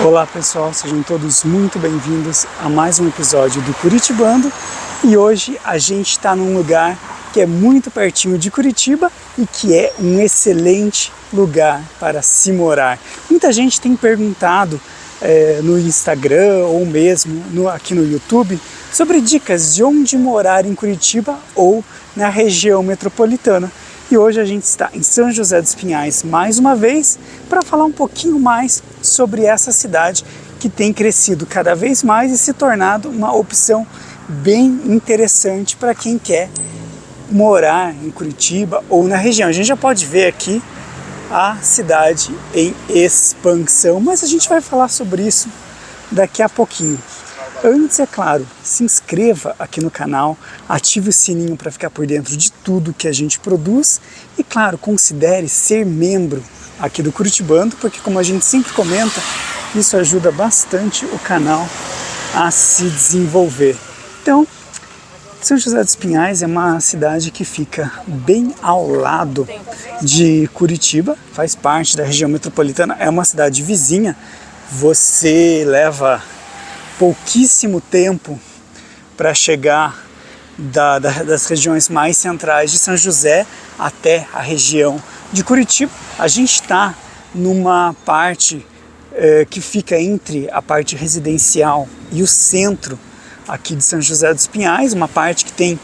Olá pessoal, sejam todos muito bem-vindos a mais um episódio do Curitibando. E hoje a gente está num lugar que é muito pertinho de Curitiba e que é um excelente lugar para se morar. Muita gente tem perguntado no Instagram ou mesmo aqui no YouTube sobre dicas de onde morar em Curitiba ou na região metropolitana. E hoje a gente está em São José dos Pinhais mais uma vez para falar um pouquinho mais sobre essa cidade que tem crescido cada vez mais e se tornado uma opção bem interessante para quem quer morar em Curitiba ou na região. A gente já pode ver aqui a cidade em expansão, mas a gente vai falar sobre isso daqui a pouquinho. Antes, é claro, se inscreva aqui no canal, ative o sininho para ficar por dentro de tudo que a gente produz e, claro, considere ser membro aqui do Curitibando, porque, como a gente sempre comenta, isso ajuda bastante o canal a se desenvolver. Então, São José dos Pinhais é uma cidade que fica bem ao lado de Curitiba, faz parte da região metropolitana, é uma cidade vizinha. Você leva pouquíssimo tempo para chegar das regiões mais centrais de São José até a região de Curitiba. A gente está numa parte que fica entre a parte residencial e o centro aqui de São José dos Pinhais, uma parte que tem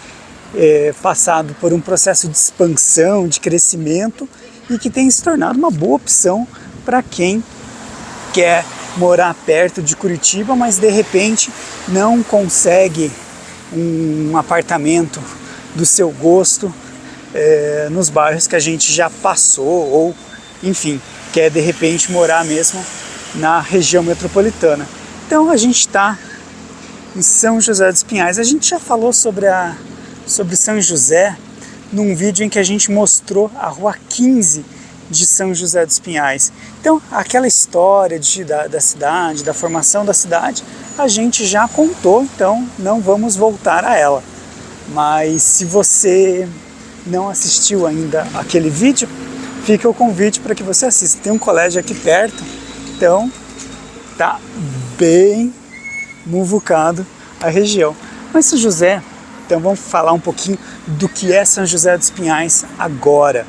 passado por um processo de expansão, de crescimento e que tem se tornado uma boa opção para quem quer morar perto de Curitiba, mas de repente não consegue um apartamento do seu gosto nos bairros que a gente já passou, ou enfim, quer de repente morar mesmo na região metropolitana. Então a gente está em São José dos Pinhais. A gente já falou sobre São José num vídeo em que a gente mostrou a Rua 15 de São José dos Pinhais. Então, aquela história da cidade, da formação da cidade, a gente já contou, então não vamos voltar a ela. Mas se você não assistiu ainda aquele vídeo, fica o convite para que você assista. Tem um colégio aqui perto, então tá bem muvucado a região. Mas São José, então vamos falar um pouquinho do que é São José dos Pinhais agora.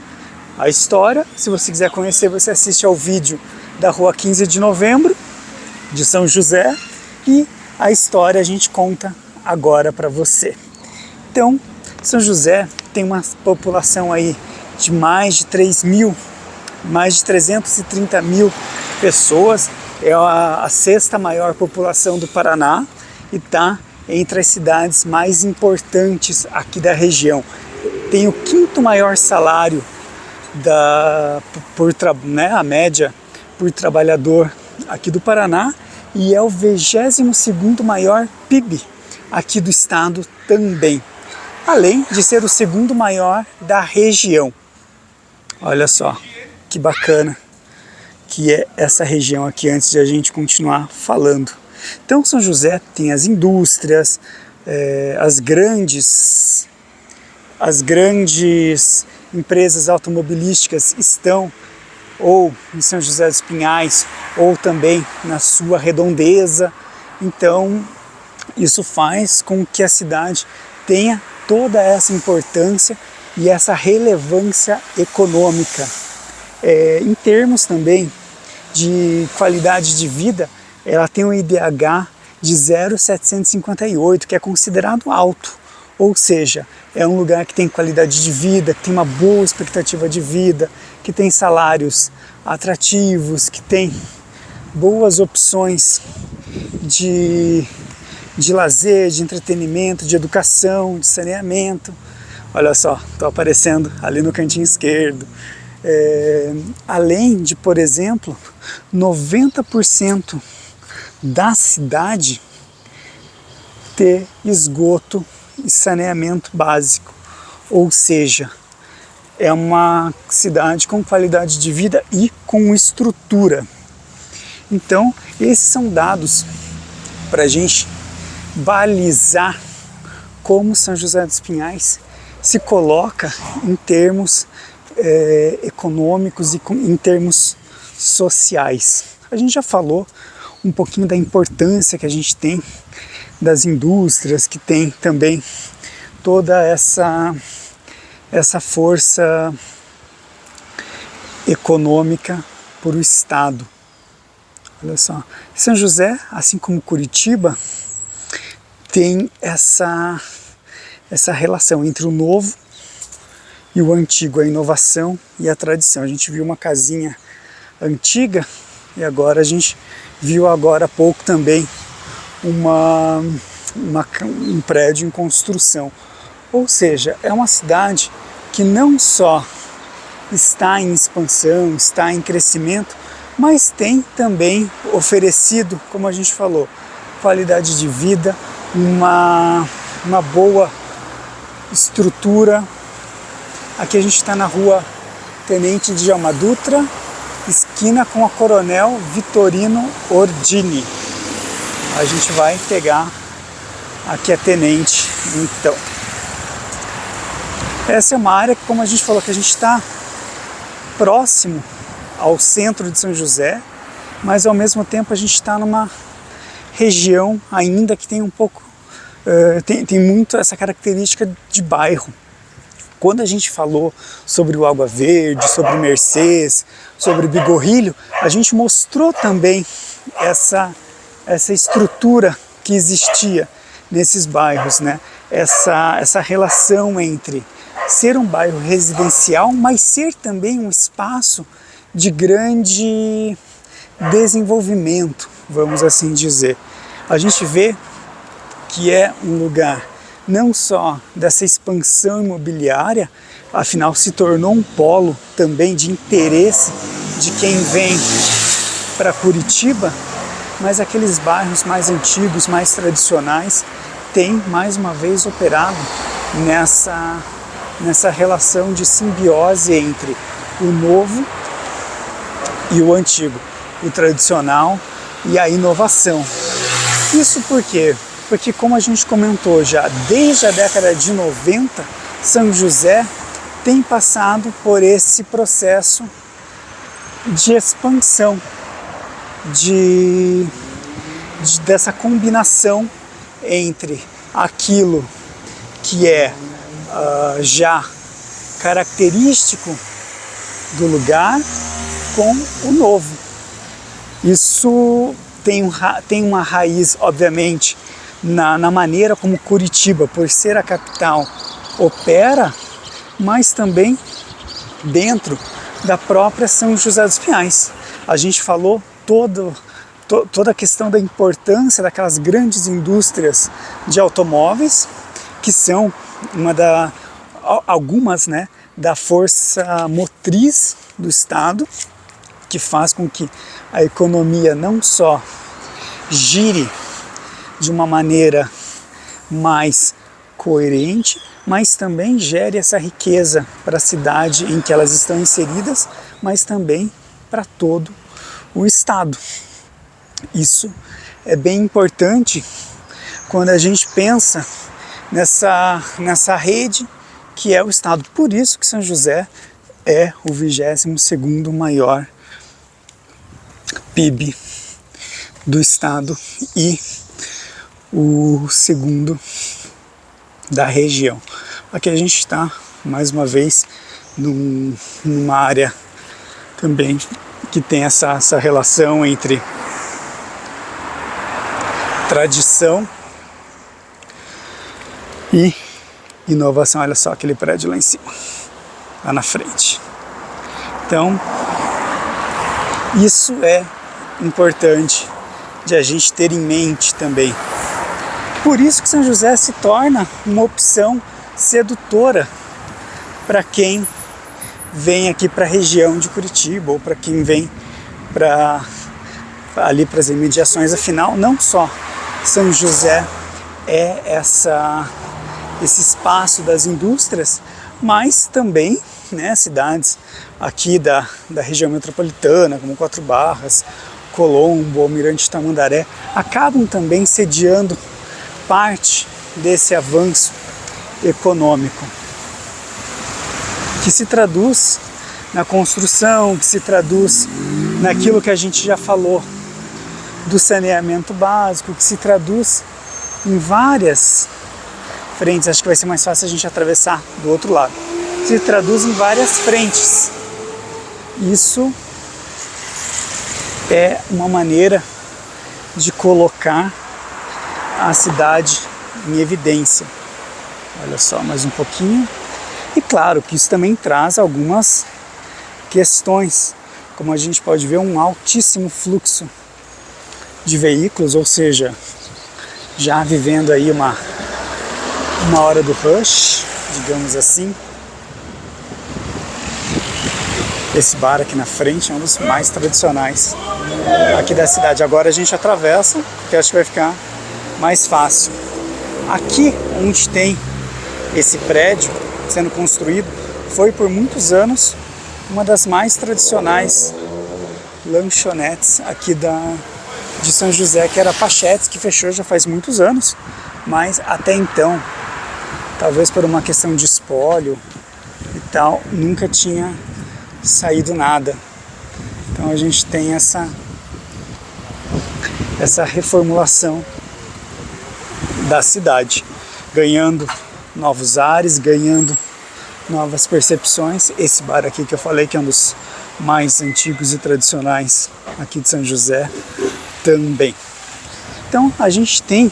A história, se você quiser conhecer, você assiste ao vídeo da Rua 15 de Novembro, de São José, e a história a gente conta agora para você. Então, São José tem uma população aí de mais de 330 mil pessoas, é a sexta maior população do Paraná e está entre as cidades mais importantes aqui da região. Tem o quinto maior salário a média por trabalhador aqui do Paraná e é o 22º maior PIB aqui do estado também, além de ser o segundo maior da região. Olha só que bacana que é essa região aqui antes de a gente continuar falando. Então São José tem as indústrias, as grandes empresas automobilísticas estão ou em São José dos Pinhais ou também na sua redondeza. Então isso faz com que a cidade tenha toda essa importância e essa relevância econômica. Em termos também de qualidade de vida, ela tem um IDH de 0,758, que é considerado alto. Ou seja, é um lugar que tem qualidade de vida, que tem uma boa expectativa de vida, que tem salários atrativos, que tem boas opções de lazer, de entretenimento, de educação, de saneamento. Olha só, estou aparecendo ali no cantinho esquerdo. Além de, por exemplo, 90% da cidade ter esgoto e saneamento básico, ou seja, é uma cidade com qualidade de vida e com estrutura. Então, esses são dados para a gente balizar como São José dos Pinhais se coloca em termos econômicos e em termos sociais. A gente já falou um pouquinho da importância que a gente tem das indústrias, que tem também toda essa força econômica para o estado. Olha só, São José, assim como Curitiba, tem essa relação entre o novo e o antigo, a inovação e a tradição. A gente viu uma casinha antiga e agora a gente viu agora há pouco também um prédio em construção. Ou seja, é uma cidade que não só está em expansão, está em crescimento, mas tem também oferecido, como a gente falou, qualidade de vida, uma boa estrutura. Aqui a gente está na rua Tenente Djalma Dutra, esquina com a Coronel Vitorino Ordini. A gente vai pegar aqui a Tenente, então. Essa é uma área que, como a gente falou, que a gente está próximo ao centro de São José, mas ao mesmo tempo a gente está numa região ainda que tem um pouco, tem muito essa característica de bairro. Quando a gente falou sobre o Água Verde, sobre o Mercês, sobre o Bigorrilho, a gente mostrou também essa estrutura que existia nesses bairros, né? Essa relação entre ser um bairro residencial, mas ser também um espaço de grande desenvolvimento, vamos assim dizer. A gente vê que é um lugar não só dessa expansão imobiliária, afinal se tornou um polo também de interesse de quem vem para Curitiba, mas aqueles bairros mais antigos, mais tradicionais, têm mais uma vez operado nessa relação de simbiose entre o novo e o antigo, o tradicional e a inovação. Isso por quê? Porque, como a gente comentou já, desde a década de 90, São José tem passado por esse processo de expansão, dessa combinação entre aquilo que é já característico do lugar com o novo. Isso tem uma raiz, obviamente, na maneira como Curitiba, por ser a capital, opera, mas também dentro da própria São José dos Pinhais. A gente falou toda a questão da importância daquelas grandes indústrias de automóveis, que são algumas, né, da força motriz do Estado, que faz com que a economia não só gire de uma maneira mais coerente, mas também gere essa riqueza para a cidade em que elas estão inseridas, mas também para todo o Estado. Isso é bem importante quando a gente pensa nessa rede que é o Estado. Por isso que São José é o 22º maior PIB do Estado e o segundo da região. Aqui a gente está, mais uma vez, numa área também que tem essa relação entre tradição e inovação. Olha só aquele prédio lá em cima, lá na frente. Então, isso é importante de a gente ter em mente também. Por isso que São José se torna uma opção sedutora para quem vem aqui para a região de Curitiba ou para quem vem ali para as imediações. Afinal, não só São José é esse espaço das indústrias, mas também, né, cidades aqui da região metropolitana, como Quatro Barras, Colombo, Almirante Tamandaré, acabam também sediando parte desse avanço econômico, que se traduz na construção, que se traduz naquilo que a gente já falou do saneamento básico, que se traduz em várias frentes. Acho que vai ser mais fácil a gente atravessar do outro lado. Se traduz em várias frentes. Isso é uma maneira de colocar a cidade em evidência. Olha só, mais um pouquinho. E claro que isso também traz algumas questões, como a gente pode ver, um altíssimo fluxo de veículos, ou seja, já vivendo aí uma hora do rush, digamos assim. Esse bar aqui na frente é um dos mais tradicionais aqui da cidade. Agora a gente atravessa, porque acho que vai ficar mais fácil. Aqui onde tem esse prédio sendo construído, foi por muitos anos uma das mais tradicionais lanchonetes aqui de São José, que era a Pachetes, que fechou já faz muitos anos, mas até então, talvez por uma questão de espólio e tal, nunca tinha saído nada. Então a gente tem essa reformulação da cidade, ganhando novos ares, ganhando novas percepções. Esse bar aqui que eu falei, que é um dos mais antigos e tradicionais aqui de São José, também. Então a gente tem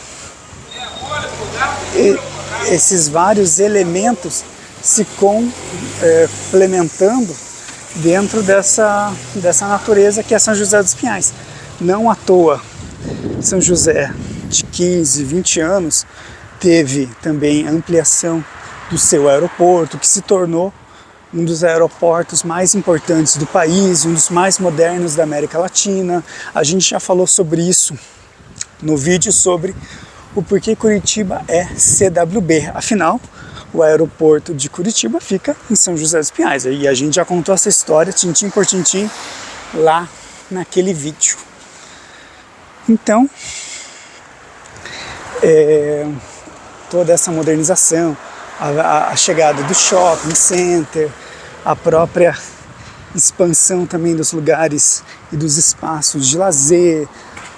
esses vários elementos se complementando dentro dessa natureza que é São José dos Pinhais. Não à toa, São José de 15, 20 anos teve também ampliação do seu aeroporto, que se tornou um dos aeroportos mais importantes do país, um dos mais modernos da América Latina. A gente já falou sobre isso no vídeo sobre o porquê Curitiba é CWB. Afinal, o aeroporto de Curitiba fica em São José dos Pinhais. E a gente já contou essa história, tintim por tintim, lá naquele vídeo. Então, toda essa modernização, a chegada do shopping center, a própria expansão também dos lugares e dos espaços de lazer,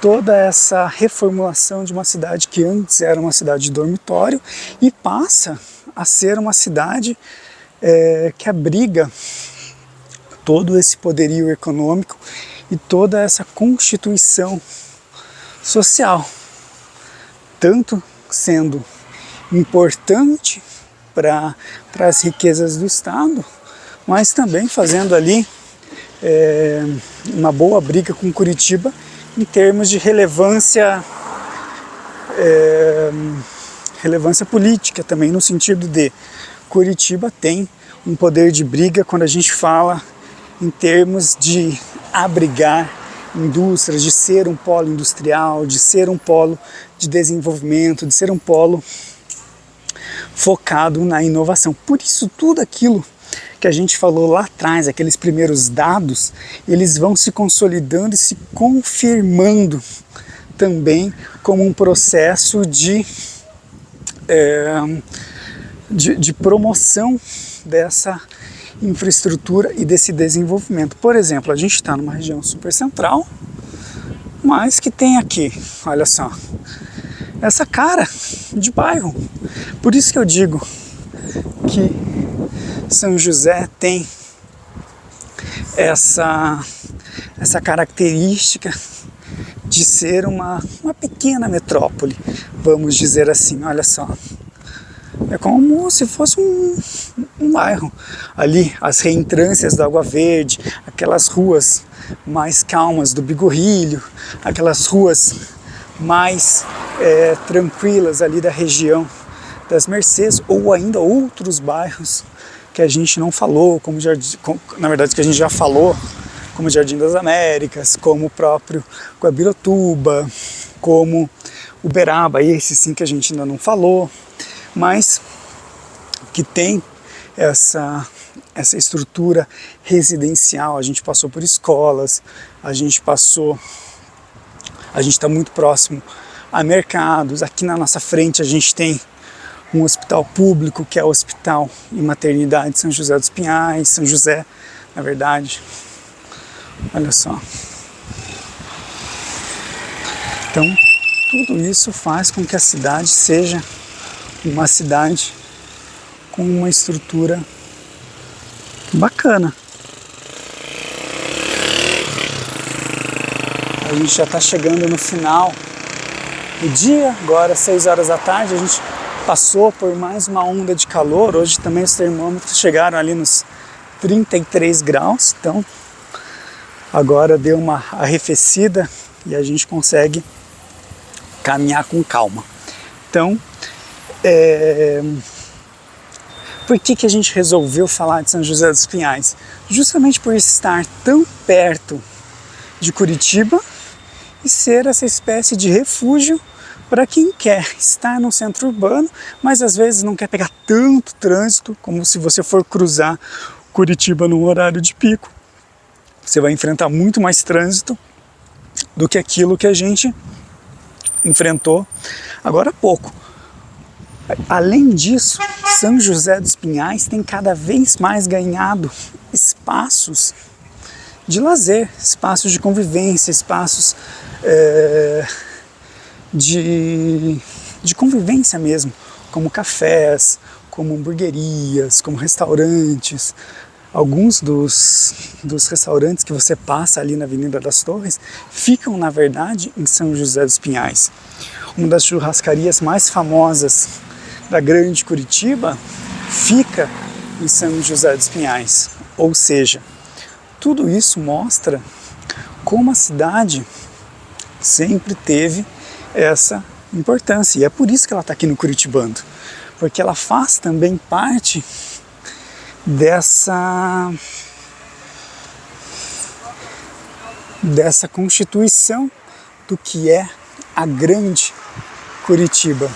toda essa reformulação de uma cidade que antes era uma cidade de dormitório e passa a ser uma cidade que abriga todo esse poderio econômico e toda essa constituição social, tanto sendo importante para as riquezas do Estado, mas também fazendo ali uma boa briga com Curitiba em termos de relevância política também, no sentido de Curitiba tem um poder de briga quando a gente fala em termos de abrigar indústrias, de ser um polo industrial, de ser um polo de desenvolvimento, de ser um polo focado na inovação. Por isso, tudo aquilo que a gente falou lá atrás, aqueles primeiros dados, eles vão se consolidando e se confirmando também como um processo de promoção dessa infraestrutura e desse desenvolvimento. Por exemplo, a gente está numa região super central, mas que tem aqui, olha só, essa cara de bairro. Por isso que eu digo que São José tem essa característica de ser uma pequena metrópole, vamos dizer assim. Olha só, é como se fosse um bairro. Ali, as reentrâncias da Água Verde, aquelas ruas mais calmas do Bigorrilho, aquelas ruas mais tranquilas ali da região das Mercês, ou ainda outros bairros que a gente não falou, na verdade que a gente já falou, como Jardim das Américas, como o próprio Guabirotuba, como Uberaba, esse sim que a gente ainda não falou, mas que tem essa estrutura residencial. A gente passou por escolas, a gente está muito próximo a mercados. Aqui na nossa frente a gente tem um hospital público, que é o Hospital e Maternidade São José dos Pinhais, São José, na verdade. Olha só. Então, tudo isso faz com que a cidade seja uma cidade com uma estrutura bacana. A gente já está chegando no final do dia, agora 6 horas da tarde, a gente passou por mais uma onda de calor. Hoje também os termômetros chegaram ali nos 33 graus, então agora deu uma arrefecida e a gente consegue caminhar com calma. Então, por que a gente resolveu falar de São José dos Pinhais? Justamente por estar tão perto de Curitiba e ser essa espécie de refúgio para quem quer estar no centro urbano, mas às vezes não quer pegar tanto trânsito como se você for cruzar Curitiba no horário de pico. Você vai enfrentar muito mais trânsito do que aquilo que a gente enfrentou agora há pouco. Além disso, São José dos Pinhais tem cada vez mais ganhado espaços de lazer, espaços de convivência, espaços de convivência mesmo, como cafés, como hamburguerias, como restaurantes. Alguns dos restaurantes que você passa ali na Avenida das Torres ficam, na verdade, em São José dos Pinhais. Uma das churrascarias mais famosas da grande Curitiba fica em São José dos Pinhais. Ou seja, tudo isso mostra como a cidade sempre teve essa importância. E é por isso que ela está aqui no Curitibando, porque ela faz também parte dessa constituição do que é a grande Curitiba.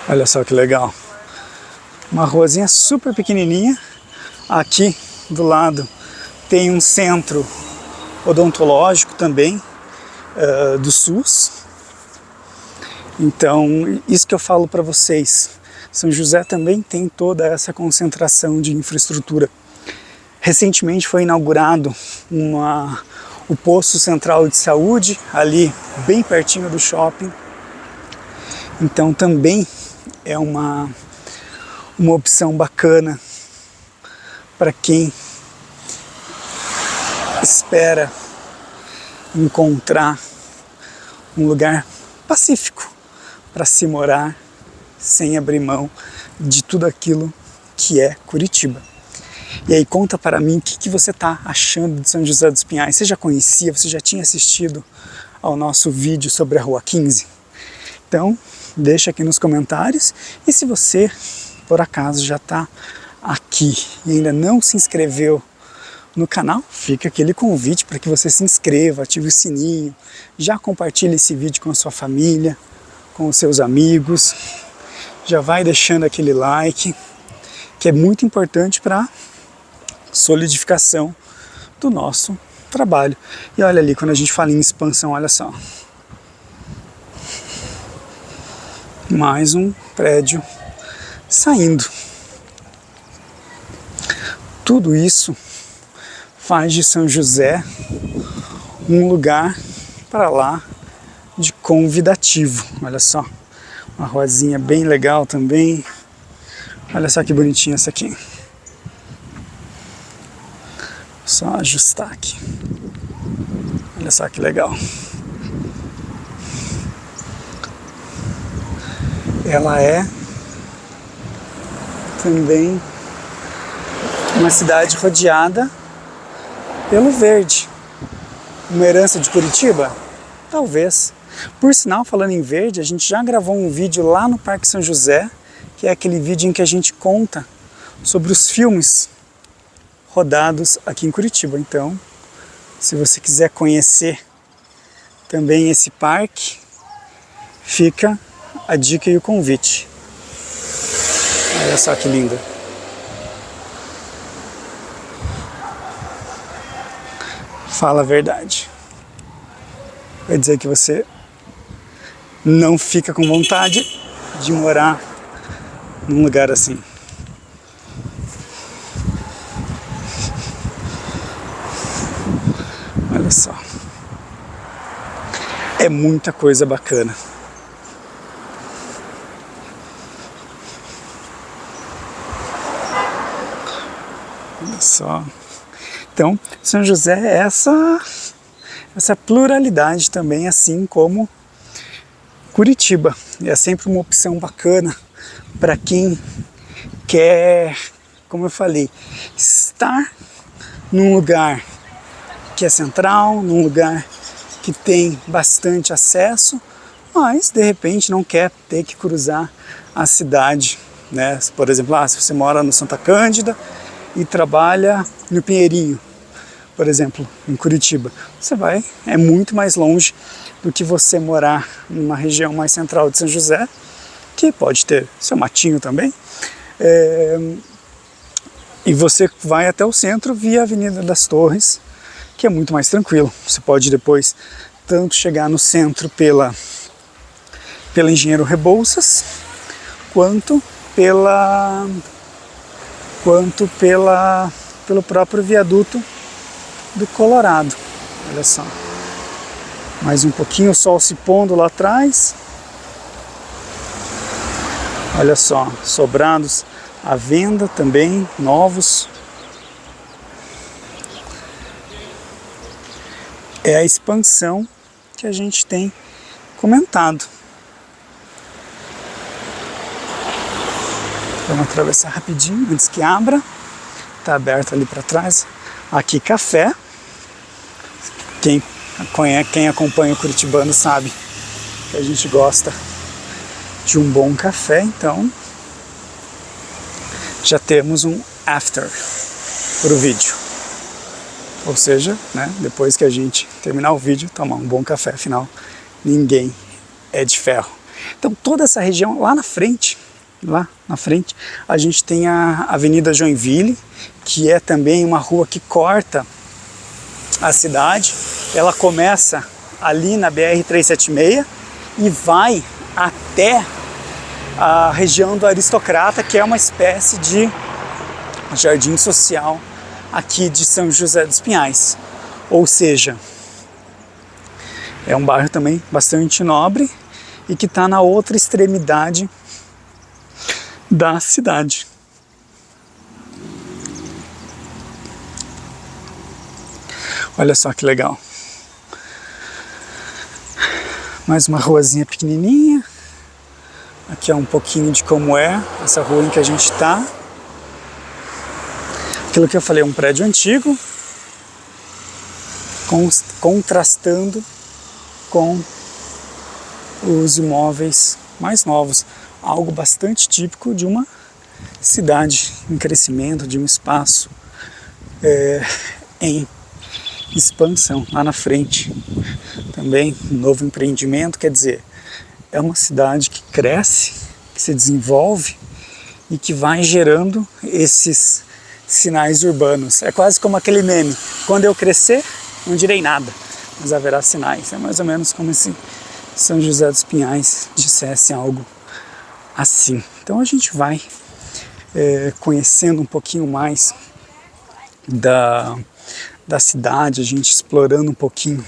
Olha só que legal. Uma ruazinha super pequenininha. Aqui do lado tem um centro odontológico também do SUS. Então, isso que eu falo para vocês. São José também tem toda essa concentração de infraestrutura. Recentemente foi inaugurado o posto central de saúde, ali bem pertinho do shopping. Então também é uma opção bacana para quem espera encontrar um lugar pacífico para se morar sem abrir mão de tudo aquilo que é Curitiba. E aí conta para mim o que você está achando de São José dos Pinhais. Você já conhecia, você já tinha assistido ao nosso vídeo sobre a Rua 15? Então deixa aqui nos comentários, e se você por acaso já está aqui e ainda não se inscreveu no canal, fica aquele convite para que você se inscreva, ative o sininho, já compartilhe esse vídeo com a sua família, com os seus amigos, já vai deixando aquele like, que é muito importante para a solidificação do nosso trabalho. E olha ali, quando a gente fala em expansão, olha só. Mais um prédio saindo. Tudo isso faz de São José um lugar para lá de convidativo. Olha só, uma ruazinha bem legal também. Olha só que bonitinha essa aqui. Só ajustar aqui. Olha só que legal. Ela é também uma cidade rodeada pelo verde. Uma herança de Curitiba? Talvez. Por sinal, falando em verde, a gente já gravou um vídeo lá no Parque São José, que é aquele vídeo em que a gente conta sobre os filmes rodados aqui em Curitiba. Então, se você quiser conhecer também esse parque, fica a dica e o convite. Olha só que linda. Fala a verdade. Vai dizer que você não fica com vontade de morar num lugar assim. Olha só. É muita coisa bacana. Olha só. Então, São José é essa pluralidade também, assim como Curitiba. É sempre uma opção bacana para quem quer, como eu falei, estar num lugar que é central, num lugar que tem bastante acesso, mas de repente não quer ter que cruzar a cidade, né? Por exemplo, se você mora no Santa Cândida e trabalha no Pinheirinho, por exemplo, em Curitiba, é muito mais longe do que você morar numa região mais central de São José, que pode ter seu matinho também, e você vai até o centro via Avenida das Torres, que é muito mais tranquilo. Você pode depois tanto chegar no centro pela Engenheiro Rebouças, quanto pelo próprio viaduto do Colorado. Olha só. Mais um pouquinho, o sol se pondo lá atrás. Olha só, sobrados à venda também, novos. É a expansão que a gente tem comentado. Vamos atravessar rapidinho antes que abra. Está aberto ali para trás. Aqui café. Quem acompanha o Curitibano sabe que a gente gosta de um bom café, então já temos um after para o vídeo. Ou seja, né, depois que a gente terminar o vídeo, tomar um bom café, afinal, ninguém é de ferro. Então toda essa região lá na frente, a gente tem a Avenida Joinville, que é também uma rua que corta a cidade. Ela começa ali na BR-376 e vai até a região do Aristocrata, que é uma espécie de jardim social aqui de São José dos Pinhais. Ou seja, é um bairro também bastante nobre e que está na outra extremidade da cidade. Olha só que legal. Mais uma ruazinha pequenininha. Aqui é um pouquinho de como é essa rua em que a gente está. Aquilo que eu falei, um prédio antigo, contrastando com os imóveis mais novos. Algo bastante típico de uma cidade em crescimento, de um espaço em expansão. Lá na frente também um novo empreendimento, quer dizer, é uma cidade que cresce, que se desenvolve e que vai gerando esses sinais urbanos. É quase como aquele meme: quando eu crescer, não direi nada, mas haverá sinais. É mais ou menos como se São José dos Pinhais dissesse algo assim. Então a gente vai conhecendo um pouquinho mais da cidade, a gente explorando um pouquinho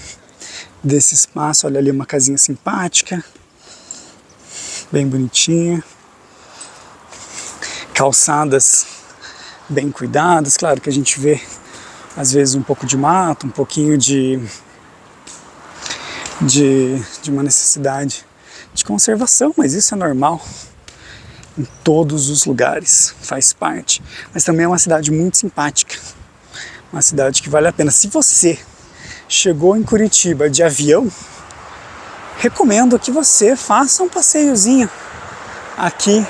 desse espaço. Olha ali uma casinha simpática, bem bonitinha, calçadas bem cuidadas. Claro que a gente vê às vezes um pouco de mato, um pouquinho de uma necessidade de conservação, mas isso é normal em todos os lugares, faz parte. Mas também é uma cidade muito simpática, uma cidade que vale a pena. Se você chegou em Curitiba de avião, recomendo que você faça um passeiozinho aqui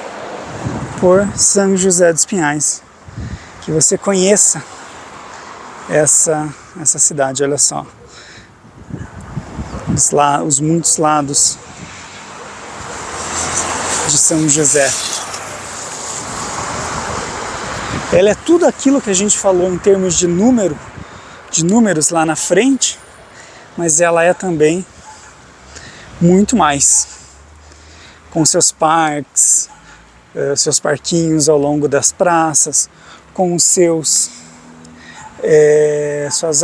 por São José dos Pinhais, que você conheça essa cidade. Olha só, os muitos lados de São José. Ela é tudo aquilo que a gente falou em termos de números lá na frente, mas ela é também muito mais, com seus parques, seus parquinhos ao longo das praças, com os suas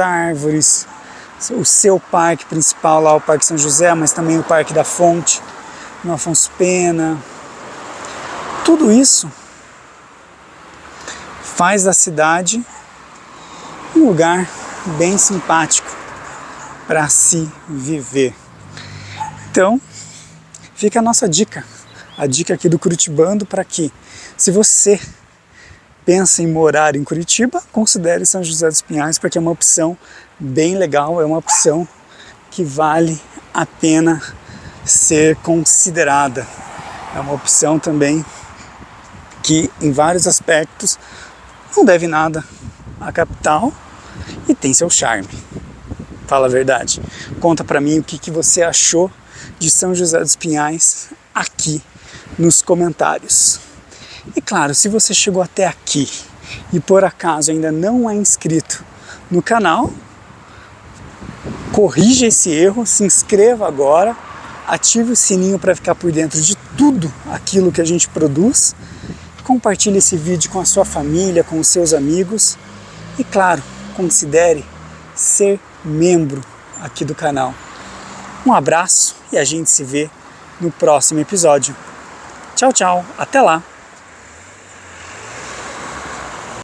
árvores, o seu parque principal lá, o Parque São José, mas também o Parque da Fonte, no Afonso Pena. Tudo isso faz da cidade um lugar bem simpático para se viver. Então, fica a nossa dica, a dica aqui do Curitibando, para que, se você pensa em morar em Curitiba, considere São José dos Pinhais, porque é uma opção bem legal, é uma opção que vale a pena ser considerada. É uma opção também que, em vários aspectos, não deve nada à capital e tem seu charme. Fala a verdade. Conta pra mim o que você achou de São José dos Pinhais aqui nos comentários. E claro, se você chegou até aqui e por acaso ainda não é inscrito no canal, corrija esse erro, se inscreva agora, ative o sininho para ficar por dentro de tudo aquilo que a gente produz, compartilhe esse vídeo com a sua família, com os seus amigos e claro, considere ser membro aqui do canal. Um abraço e a gente se vê no próximo episódio. Tchau, tchau, até lá!